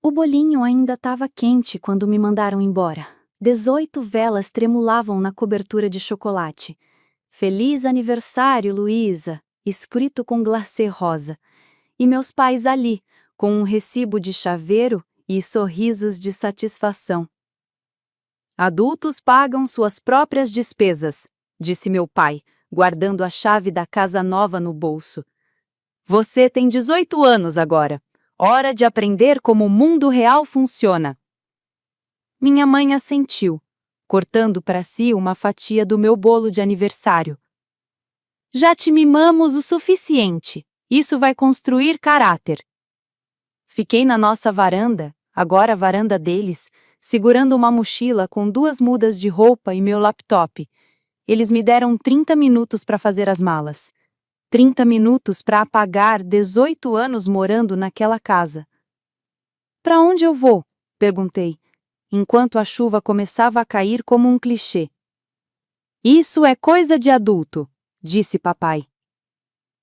O bolinho ainda estava quente quando me mandaram embora. 18 velas tremulavam na cobertura de chocolate. Feliz aniversário, Luísa, escrito com glacê rosa. E meus pais ali, com um recibo de chaveiro e sorrisos de satisfação. Adultos pagam suas próprias despesas, disse meu pai, guardando a chave da casa nova no bolso. Você tem 18 anos agora. Hora de aprender como o mundo real funciona. Minha mãe assentiu, cortando para si uma fatia do meu bolo de aniversário. Já te mimamos o suficiente. Isso vai construir caráter. Fiquei na nossa varanda, agora a varanda deles, segurando uma mochila com 2 mudas de roupa e meu laptop. Eles me deram 30 minutos para fazer as malas. 30 minutos para apagar 18 anos morando naquela casa. Para onde eu vou? Perguntei, enquanto a chuva começava a cair como um clichê. Isso é coisa de adulto, disse papai.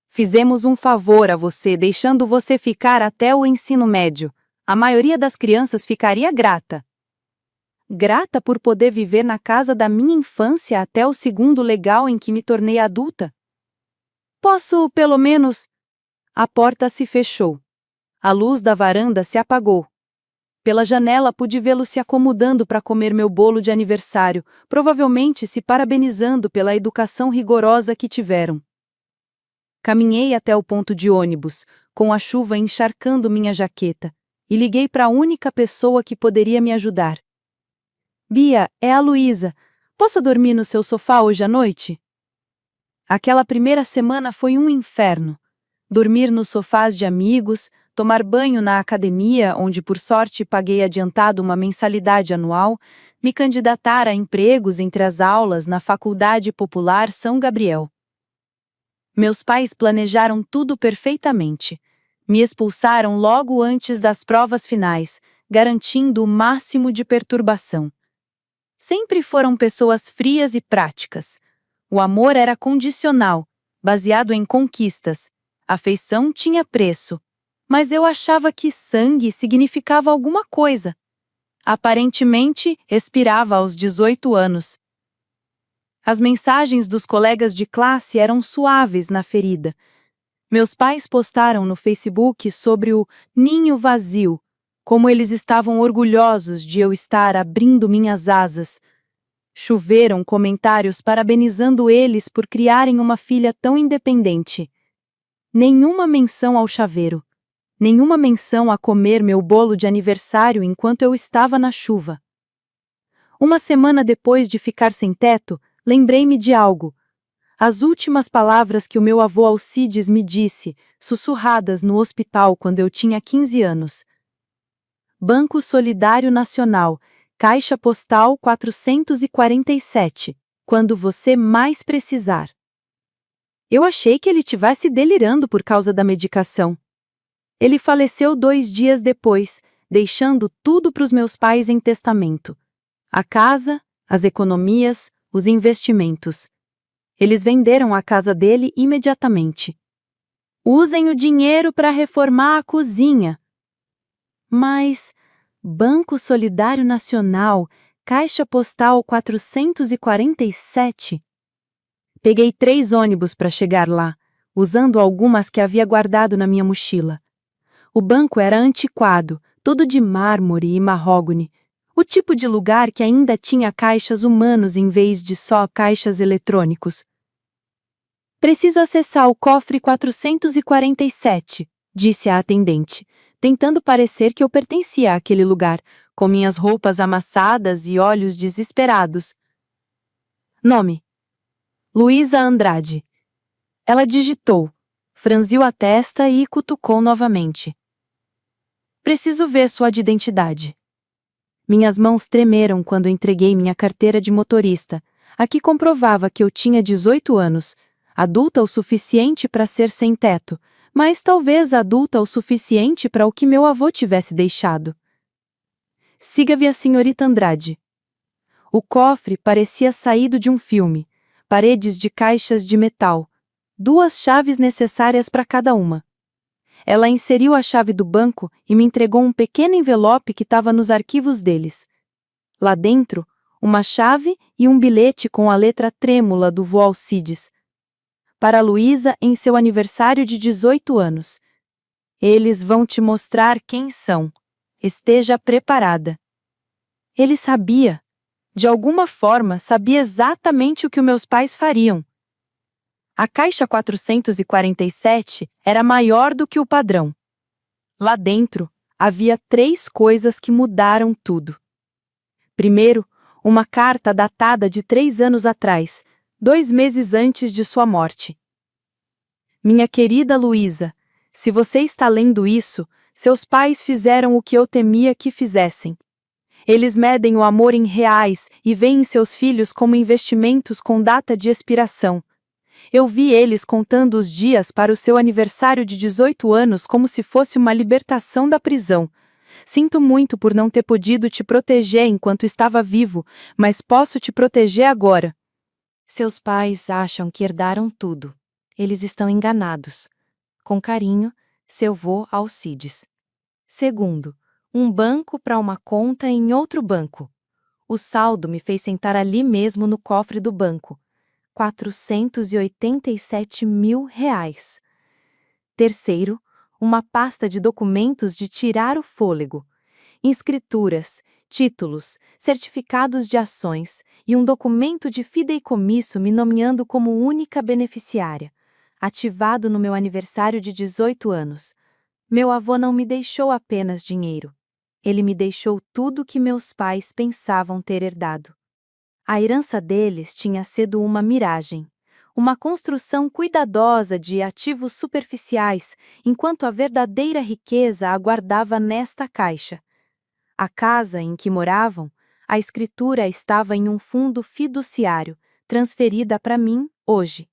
Fizemos um favor a você deixando você ficar até o ensino médio. A maioria das crianças ficaria grata. Grata por poder viver na casa da minha infância até o segundo legal em que me tornei adulta? Posso, pelo menos... A porta se fechou. A luz da varanda se apagou. Pela janela pude vê-lo se acomodando para comer meu bolo de aniversário, provavelmente se parabenizando pela educação rigorosa que tiveram. Caminhei até o ponto de ônibus, com a chuva encharcando minha jaqueta, e liguei para a única pessoa que poderia me ajudar. Bia, é a Luísa. Posso dormir no seu sofá hoje à noite? Aquela primeira semana foi um inferno. Dormir nos sofás de amigos, tomar banho na academia, onde por sorte paguei adiantado uma mensalidade anual, me candidatar a empregos entre as aulas na Faculdade Popular São Gabriel. Meus pais planejaram tudo perfeitamente. Me expulsaram logo antes das provas finais, garantindo o máximo de perturbação. Sempre foram pessoas frias e práticas. O amor era condicional, baseado em conquistas. A afeição tinha preço, mas eu achava que sangue significava alguma coisa. Aparentemente, expirava aos 18 anos. As mensagens dos colegas de classe eram suaves na ferida. Meus pais postaram no Facebook sobre o ninho vazio, como eles estavam orgulhosos de eu estar abrindo minhas asas. Choveram comentários parabenizando eles por criarem uma filha tão independente. Nenhuma menção ao chaveiro. Nenhuma menção a comer meu bolo de aniversário enquanto eu estava na chuva. Uma semana depois de ficar sem teto, lembrei-me de algo. As últimas palavras que o meu avô Alcides me disse, sussurradas no hospital quando eu tinha 15 anos. Banco Solidário Nacional, Caixa Postal 447, quando você mais precisar. Eu achei que ele estivesse delirando por causa da medicação. Ele faleceu 2 dias depois, deixando tudo para os meus pais em testamento. A casa, as economias, os investimentos. Eles venderam a casa dele imediatamente. Usem o dinheiro para reformar a cozinha. Mas... Banco Solidário Nacional, Caixa Postal 447. Peguei 3 ônibus para chegar lá, usando algumas que havia guardado na minha mochila. O banco era antiquado, todo de mármore e mahógani, o tipo de lugar que ainda tinha caixas humanos em vez de só caixas eletrônicos. Preciso acessar o cofre 447, disse a atendente, tentando parecer que eu pertencia àquele lugar, com minhas roupas amassadas e olhos desesperados. Nome: Luísa Andrade. Ela digitou, franziu a testa e cutucou novamente. Preciso ver sua identidade. Minhas mãos tremeram quando entreguei minha carteira de motorista, a que comprovava que eu tinha 18 anos, adulta o suficiente para ser sem teto, mas talvez adulta o suficiente para o que meu avô tivesse deixado. Siga-me a senhorita Andrade. O cofre parecia saído de um filme, paredes de caixas de metal, 2 chaves necessárias para cada uma. Ela inseriu a chave do banco e me entregou um pequeno envelope que estava nos arquivos deles. Lá dentro, uma chave e um bilhete com a letra trêmula do vô Alcides. Para Luísa em seu aniversário de 18 anos. Eles vão te mostrar quem são. Esteja preparada. Ele sabia. De alguma forma, sabia exatamente o que os meus pais fariam. A caixa 447 era maior do que o padrão. Lá dentro, havia 3 coisas que mudaram tudo. Primeiro, uma carta datada de 3 anos atrás, 2 meses antes de sua morte. Minha querida Luísa, se você está lendo isso, seus pais fizeram o que eu temia que fizessem. Eles medem o amor em reais e veem seus filhos como investimentos com data de expiração. Eu vi eles contando os dias para o seu aniversário de 18 anos como se fosse uma libertação da prisão. Sinto muito por não ter podido te proteger enquanto estava vivo, mas posso te proteger agora. Seus pais acham que herdaram tudo. Eles estão enganados. Com carinho, seu vô Alcides. Segundo, um banco para uma conta em outro banco. O saldo me fez sentar ali mesmo no cofre do banco. R$ 487 mil. Terceiro, uma pasta de documentos de tirar o fôlego. Escrituras, títulos, certificados de ações e um documento de fideicomisso me nomeando como única beneficiária, ativado no meu aniversário de 18 anos. Meu avô não me deixou apenas dinheiro. Ele me deixou tudo que meus pais pensavam ter herdado. A herança deles tinha sido uma miragem, uma construção cuidadosa de ativos superficiais, enquanto a verdadeira riqueza aguardava nesta caixa. A casa em que moravam, a escritura estava em um fundo fiduciário, transferida para mim hoje.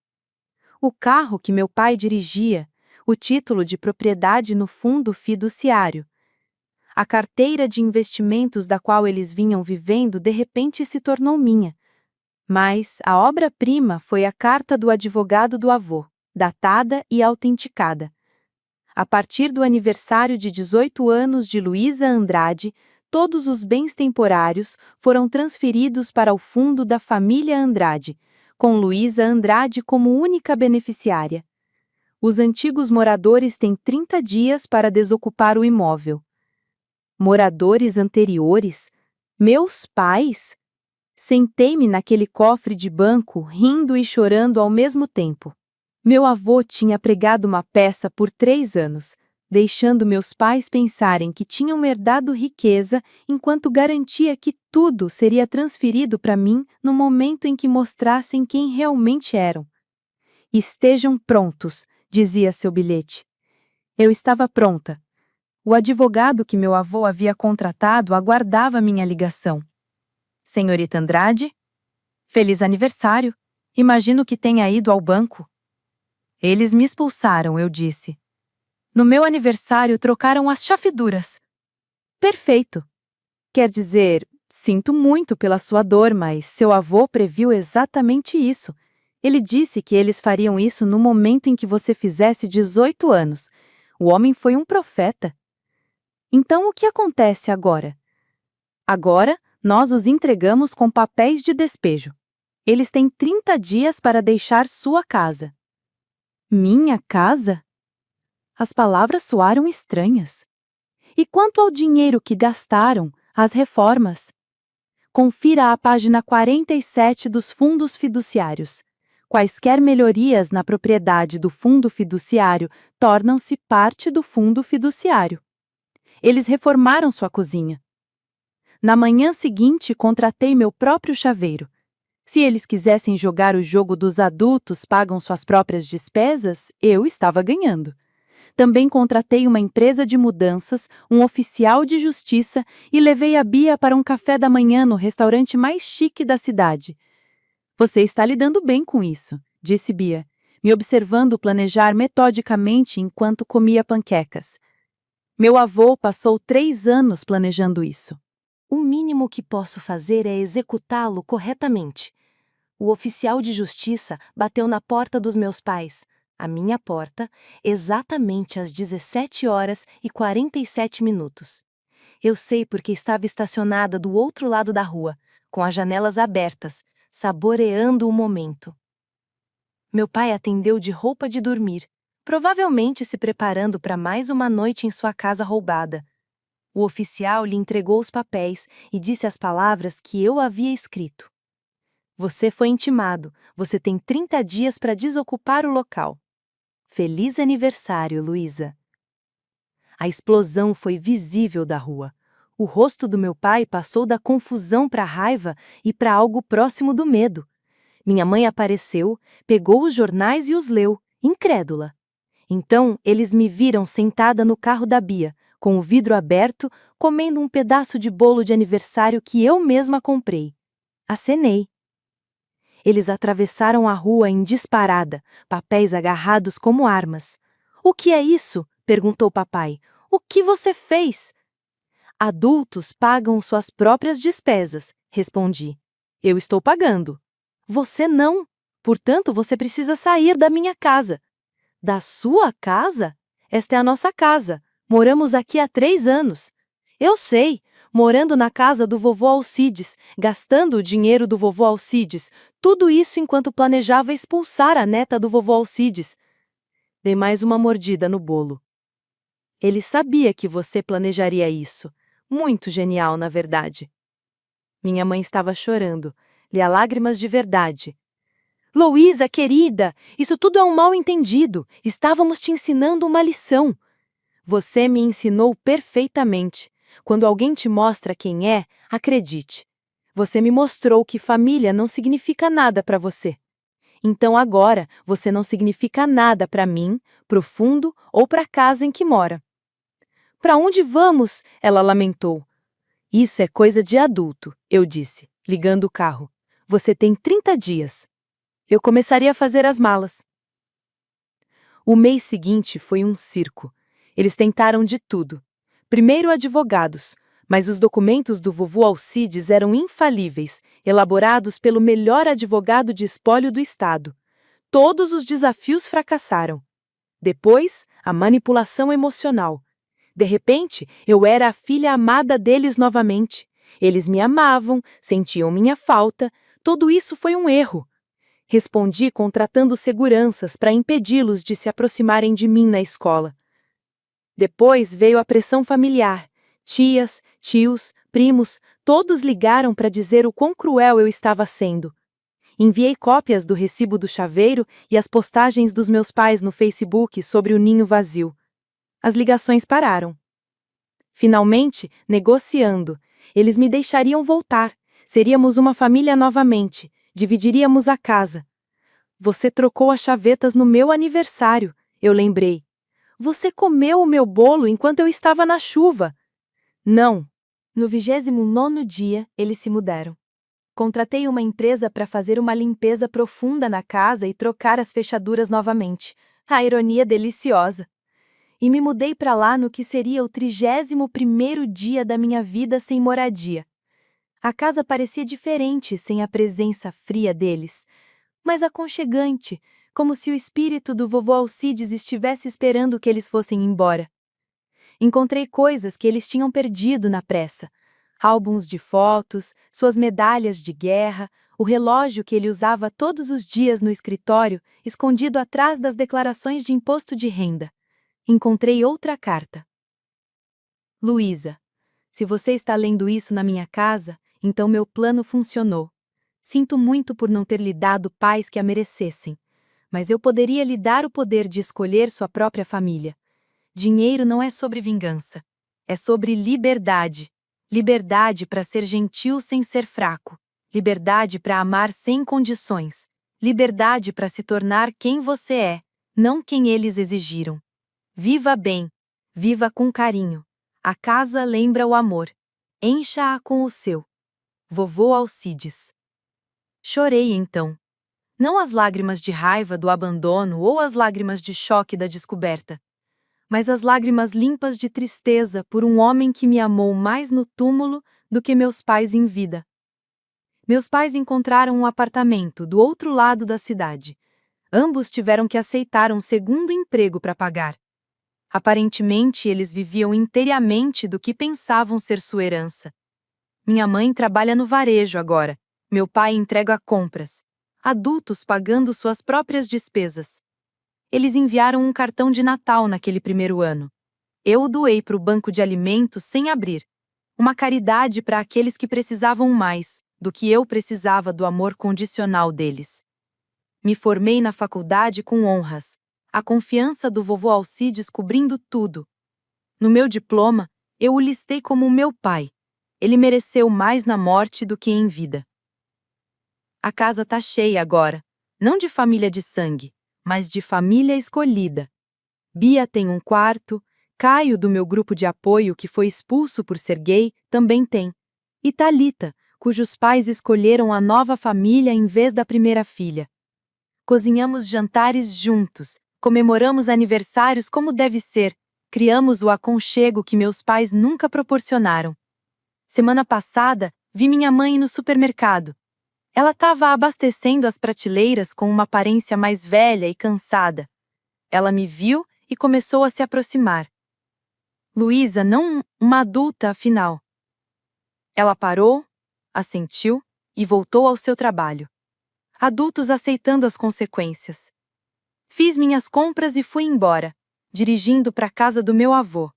O carro que meu pai dirigia, o título de propriedade no fundo fiduciário. A carteira de investimentos da qual eles vinham vivendo de repente se tornou minha. Mas a obra-prima foi a carta do advogado do avô, datada e autenticada. A partir do aniversário de 18 anos de Luísa Andrade, todos os bens temporários foram transferidos para o fundo da família Andrade, com Luísa Andrade como única beneficiária. Os antigos moradores têm 30 dias para desocupar o imóvel. Moradores anteriores? Meus pais? Sentei-me naquele cofre de banco, rindo e chorando ao mesmo tempo. Meu avô tinha pregado uma peça por 3 anos, deixando meus pais pensarem que tinham herdado riqueza enquanto garantia que tudo seria transferido para mim no momento em que mostrassem quem realmente eram. Estejam prontos, dizia seu bilhete. Eu estava pronta. O advogado que meu avô havia contratado aguardava minha ligação. Senhorita Andrade? Feliz aniversário. Imagino que tenha ido ao banco. Eles me expulsaram, eu disse. No meu aniversário trocaram as chafiduras. Perfeito. Quer dizer, sinto muito pela sua dor, mas seu avô previu exatamente isso. Ele disse que eles fariam isso no momento em que você fizesse 18 anos. O homem foi um profeta. Então o que acontece agora? Agora, nós os entregamos com papéis de despejo. Eles têm 30 dias para deixar sua casa. Minha casa? As palavras soaram estranhas. E quanto ao dinheiro que gastaram, as reformas? Confira a página 47 dos fundos fiduciários. Quaisquer melhorias na propriedade do fundo fiduciário tornam-se parte do fundo fiduciário. Eles reformaram sua cozinha. Na manhã seguinte, contratei meu próprio chaveiro. Se eles quisessem jogar o jogo dos adultos pagam suas próprias despesas, eu estava ganhando. Também contratei uma empresa de mudanças, um oficial de justiça e levei a Bia para um café da manhã no restaurante mais chique da cidade. Você está lidando bem com isso, disse Bia, me observando planejar metodicamente enquanto comia panquecas. Meu avô passou 3 anos planejando isso. O mínimo que posso fazer é executá-lo corretamente. O oficial de justiça bateu na porta dos meus pais. à minha porta, exatamente às 17h47. Eu sei porque estava estacionada do outro lado da rua, com as janelas abertas, saboreando o momento. Meu pai atendeu de roupa de dormir, provavelmente se preparando para mais uma noite em sua casa roubada. O oficial lhe entregou os papéis e disse as palavras que eu havia escrito. Você foi intimado, você tem 30 dias para desocupar o local. Feliz aniversário, Luísa. A explosão foi visível da rua. O rosto do meu pai passou da confusão para a raiva e para algo próximo do medo. Minha mãe apareceu, pegou os jornais e os leu, incrédula. Então, eles me viram sentada no carro da Bia, com o vidro aberto, comendo um pedaço de bolo de aniversário que eu mesma comprei. Acenei. Eles atravessaram a rua em disparada, papéis agarrados como armas. "O que é isso?" perguntou papai. "O que você fez?" "Adultos pagam suas próprias despesas", respondi. "Eu estou pagando." "Você não. Portanto, você precisa sair da minha casa." "Da sua casa? Esta é a nossa casa. Moramos aqui há 3 anos." "Eu sei. Morando na casa do vovô Alcides, gastando o dinheiro do vovô Alcides, tudo isso enquanto planejava expulsar a neta do vovô Alcides." Dei mais uma mordida no bolo. "Ele sabia que você planejaria isso. Muito genial, na verdade." Minha mãe estava chorando. Lia lágrimas de verdade. "Louisa, querida, isso tudo é um mal-entendido. Estávamos te ensinando uma lição." "Você me ensinou perfeitamente. Quando alguém te mostra quem é, acredite. Você me mostrou que família não significa nada para você. Então agora você não significa nada para mim, pro fundo ou para a casa em que mora." "Para onde vamos?" ela lamentou. "Isso é coisa de adulto", eu disse, ligando o carro. "Você tem 30 dias." Eu começaria a fazer as malas. O mês seguinte foi um circo. Eles tentaram de tudo. Primeiro advogados, mas os documentos do vovô Alcides eram infalíveis, elaborados pelo melhor advogado de espólio do estado. Todos os desafios fracassaram. Depois, a manipulação emocional. De repente, eu era a filha amada deles novamente. Eles me amavam, sentiam minha falta. Tudo isso foi um erro. Respondi contratando seguranças para impedi-los de se aproximarem de mim na escola. Depois veio a pressão familiar. Tias, tios, primos, todos ligaram para dizer o quão cruel eu estava sendo. Enviei cópias do recibo do chaveiro e as postagens dos meus pais no Facebook sobre o ninho vazio. As ligações pararam. Finalmente, negociando, eles me deixariam voltar. Seríamos uma família novamente. Dividiríamos a casa. "Você trocou as chavetas no meu aniversário", eu lembrei. "Você comeu o meu bolo enquanto eu estava na chuva." "Não." No 29º dia, eles se mudaram. Contratei uma empresa para fazer uma limpeza profunda na casa e trocar as fechaduras novamente. A ironia deliciosa. E me mudei para lá no que seria o 31º dia da minha vida sem moradia. A casa parecia diferente sem a presença fria deles, mas aconchegante, como se o espírito do vovô Alcides estivesse esperando que eles fossem embora. Encontrei coisas que eles tinham perdido na pressa. Álbuns de fotos, suas medalhas de guerra, o relógio que ele usava todos os dias no escritório, escondido atrás das declarações de imposto de renda. Encontrei outra carta. "Luísa, se você está lendo isso na minha casa, então meu plano funcionou. Sinto muito por não ter lhe dado pais que a merecessem, mas eu poderia lhe dar o poder de escolher sua própria família. Dinheiro não é sobre vingança. É sobre liberdade. Liberdade para ser gentil sem ser fraco. Liberdade para amar sem condições. Liberdade para se tornar quem você é, não quem eles exigiram. Viva bem. Viva com carinho. A casa lembra o amor. Encha-a com o seu. Vovô Alcides." Chorei então. Não as lágrimas de raiva do abandono ou as lágrimas de choque da descoberta, mas as lágrimas limpas de tristeza por um homem que me amou mais no túmulo do que meus pais em vida. Meus pais encontraram um apartamento do outro lado da cidade. Ambos tiveram que aceitar um segundo emprego para pagar. Aparentemente, eles viviam inteiramente do que pensavam ser sua herança. Minha mãe trabalha no varejo agora. Meu pai entrega compras. Adultos pagando suas próprias despesas. Eles enviaram um cartão de Natal naquele primeiro ano. Eu o doei para o banco de alimentos sem abrir. Uma caridade para aqueles que precisavam mais do que eu precisava do amor condicional deles. Me formei na faculdade com honras. A confiança do vovô Alcides cobrindo tudo. No meu diploma, eu o listei como meu pai. Ele mereceu mais na morte do que em vida. A casa tá cheia agora, não de família de sangue, mas de família escolhida. Bia tem um quarto, Caio, do meu grupo de apoio que foi expulso por ser gay, também tem. E Thalita, cujos pais escolheram a nova família em vez da primeira filha. Cozinhamos jantares juntos, comemoramos aniversários como deve ser, criamos o aconchego que meus pais nunca proporcionaram. Semana passada, vi minha mãe no supermercado. Ela estava abastecendo as prateleiras com uma aparência mais velha e cansada. Ela me viu e começou a se aproximar. Luísa, não uma adulta, afinal. Ela parou, assentiu e voltou ao seu trabalho. Adultos aceitando as consequências. Fiz minhas compras e fui embora, dirigindo para a casa do meu avô.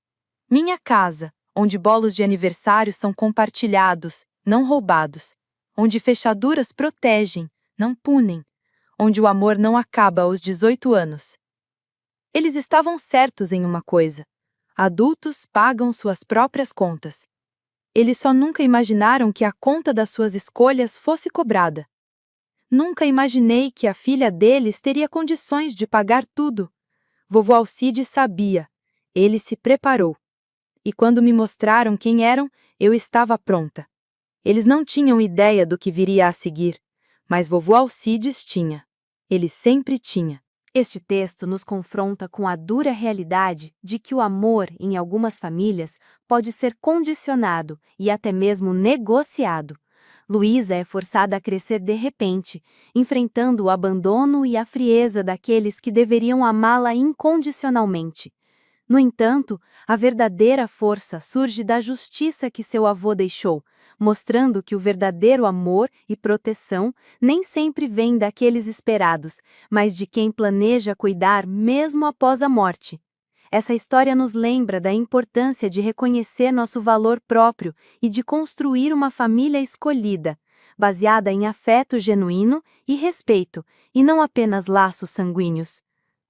Minha casa, onde bolos de aniversário são compartilhados, não roubados. Onde fechaduras protegem, não punem. Onde o amor não acaba aos 18 anos. Eles estavam certos em uma coisa. Adultos pagam suas próprias contas. Eles só nunca imaginaram que a conta das suas escolhas fosse cobrada. Nunca imaginei que a filha deles teria condições de pagar tudo. Vovô Alcides sabia. Ele se preparou. E quando me mostraram quem eram, eu estava pronta. Eles não tinham ideia do que viria a seguir, mas vovô Alcides tinha. Ele sempre tinha. Este texto nos confronta com a dura realidade de que o amor, em algumas famílias, pode ser condicionado e até mesmo negociado. Luísa é forçada a crescer de repente, enfrentando o abandono e a frieza daqueles que deveriam amá-la incondicionalmente. No entanto, a verdadeira força surge da justiça que seu avô deixou, mostrando que o verdadeiro amor e proteção nem sempre vem daqueles esperados, mas de quem planeja cuidar mesmo após a morte. Essa história nos lembra da importância de reconhecer nosso valor próprio e de construir uma família escolhida, baseada em afeto genuíno e respeito, e não apenas laços sanguíneos.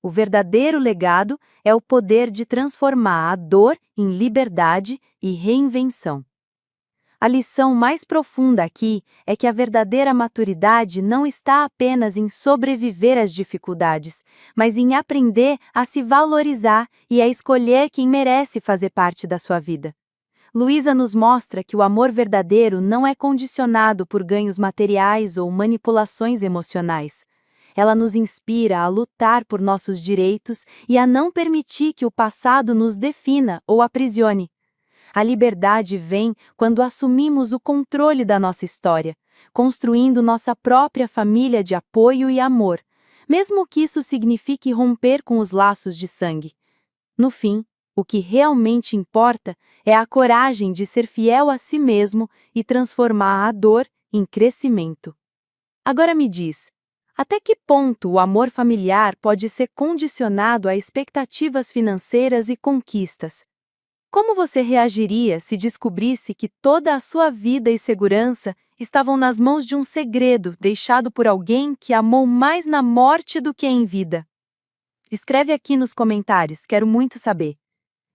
O verdadeiro legado é o poder de transformar a dor em liberdade e reinvenção. A lição mais profunda aqui é que a verdadeira maturidade não está apenas em sobreviver às dificuldades, mas em aprender a se valorizar e a escolher quem merece fazer parte da sua vida. Luísa nos mostra que o amor verdadeiro não é condicionado por ganhos materiais ou manipulações emocionais. Ela nos inspira a lutar por nossos direitos e a não permitir que o passado nos defina ou aprisione. A liberdade vem quando assumimos o controle da nossa história, construindo nossa própria família de apoio e amor, mesmo que isso signifique romper com os laços de sangue. No fim, o que realmente importa é a coragem de ser fiel a si mesmo e transformar a dor em crescimento. Agora me diz, até que ponto o amor familiar pode ser condicionado a expectativas financeiras e conquistas? Como você reagiria se descobrisse que toda a sua vida e segurança estavam nas mãos de um segredo deixado por alguém que amou mais na morte do que em vida? Escreve aqui nos comentários, quero muito saber.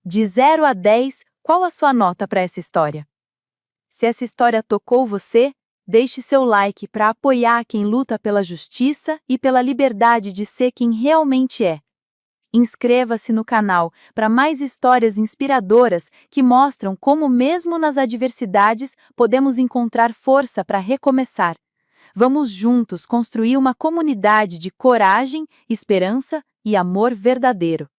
De 0 a 10, qual a sua nota para essa história? Se essa história tocou você, deixe seu like para apoiar quem luta pela justiça e pela liberdade de ser quem realmente é. Inscreva-se no canal para mais histórias inspiradoras que mostram como, mesmo nas adversidades, podemos encontrar força para recomeçar. Vamos juntos construir uma comunidade de coragem, esperança e amor verdadeiro.